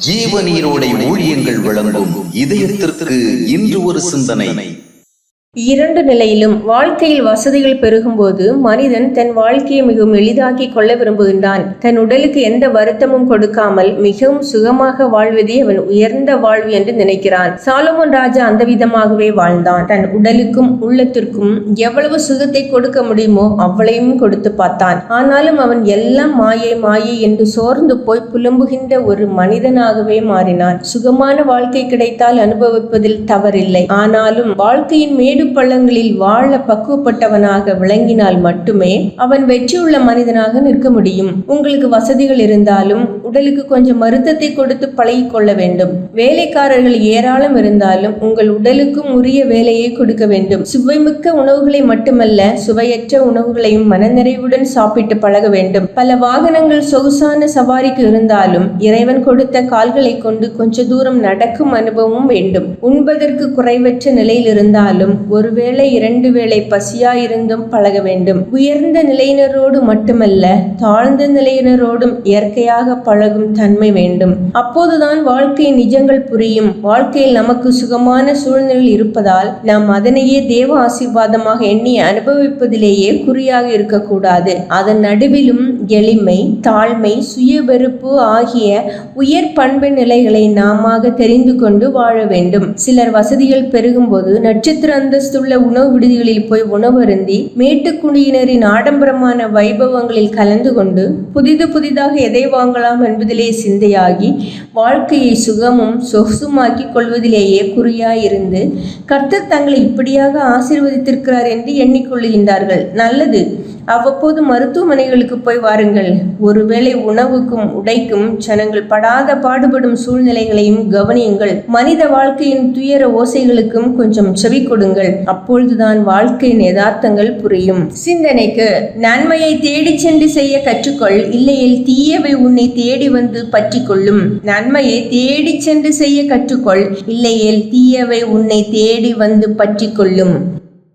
ஜீவநீரோடை ஊழியங்கள் வழங்கும் இதயத்திற்கு இன்று ஒரு சிந்தனை. இரண்டு நிலையிலும் வாழ்க்கையில் வசதிகள் பெருகும்போது மனிதன் தன் வாழ்க்கையை மிகவும் எளிதாக்கி கொள்ள விரும்புகின்றான். தன் உடலுக்கு எந்த வருத்தமும் கொடுக்காமல் மிகவும் சுகமாக வாழ்வதே அவன் உயர்ந்த வாழ்வு என்று நினைக்கிறான். சாலமோன் ராஜா அந்த விதமாகவே வாழ்ந்தான். தன் உடலுக்கும் உள்ளத்திற்கும் எவ்வளவு சுகத்தை கொடுக்க முடியுமோ அவ்வளையும் கொடுத்து பார்த்தான். ஆனாலும் அவன் எல்லாம் மாயை மாயை என்று சோர்ந்து போய் புலம்புகின்ற ஒரு மனிதனாகவே மாறினான். சுகமான வாழ்க்கை கிடைத்தால் அனுபவிப்பதில் தவறில்லை. ஆனாலும் வாழ்க்கையின் மேடு பள்ளங்களில் வாழ பக்குவப்பட்டவனாக விளங்கினால் மட்டுமே அவன் வெற்றியுள்ள மனிதனாக நிற்க முடியும். உங்களுக்கு வசதிகள் இருந்தாலும் உடலுக்கு கொஞ்சம் மருத்துவத்தை கொடுத்து பழகிக் கொள்ள வேண்டும். வேலைக்காரர்கள் ஏராளம் இருந்தாலும் உங்கள் உடலுக்கும் உரிய வேலையை கொடுக்க வேண்டும். சுவைமிக்க உணவுகளை மட்டுமல்ல, சுவையற்ற உணவுகளையும் மனநிறைவுடன் சாப்பிட்டு பழக வேண்டும். பல வாகனங்கள் சொகுசான சவாரிக்கு இருந்தாலும் இறைவன் கொடுத்த கால்களை கொண்டு கொஞ்ச தூரம் நடக்கும் அனுபவம் வேண்டும். உண்பதற்கு குறைவற்ற நிலையில் இருந்தாலும் ஒருவேளை 2 வேளை பசியாயிருந்தும் பழக வேண்டும். உயர்ந்த நிலையினரோடு மட்டுமல்ல, தாழ்ந்த நிலையினரோடும் இயற்கையாக பழகும் தன்மை வேண்டும். அப்போதுதான் வாழ்க்கையின் நிஜங்கள் புரியும். வாழ்க்கையில் நமக்கு சுகமான சூழ்நிலையில் இருப்பதால் நாம் அதனையே தேவ ஆசீர்வாதமாக எண்ணி அனுபவிப்பதிலேயே குறியாக இருக்கக்கூடாது. அதன் நடுவிலும் எளிமை, தாழ்மை, சுய வெறுப்பு ஆகிய உயர் பண்பு நிலைகளை நாம தெரிந்து கொண்டு வாழ வேண்டும். சிலர் வசதிகள் பெருகும்போது நட்சத்திர அந்தஸ்துள்ள உணவு விடுதிகளில் போய் உணவருந்தி மேட்டுக்குடியினரின் ஆடம்பரமான வைபவங்களில் கலந்து கொண்டு புதிதாக எதை வாங்கலாம் என்பதிலே சிந்தையாகி வாழ்க்கையை சுகமும் சொகுசுமாக்கி கொள்வதிலேயே குறியாயிருந்து கர்த்தர் தங்களை இப்படியாக ஆசீர்வதித்திருக்கிறார் என்று எண்ணிக்கொள்கின்றார்கள். நல்லது, அவ்வப்போது மருத்துவமனைகளுக்கு போய் வாருங்கள். ஒருவேளை உணவுக்கும் உடைக்கும் ஜனங்கள் படாத பாடுபடும் சூழ்நிலைகளையும் கவனியுங்கள். மனித வாழ்க்கையின் துயர ஓசைகளுக்கும் கொஞ்சம் செவி கொடுங்கள். அப்பொழுதுதான் வாழ்க்கையின் யதார்த்தங்கள் புரியும். சிந்தனைக்கு: நன்மையை தேடி சென்று செய்ய கற்றுக்கொள், இல்லையில் தீயவை உன்னை தேடி வந்து பற்றி கொள்ளும். நன்மையை தேடி சென்று செய்ய கற்றுக்கொள், இல்லையில் தீயவை உன்னை தேடி வந்து பற்றி கொள்ளும்.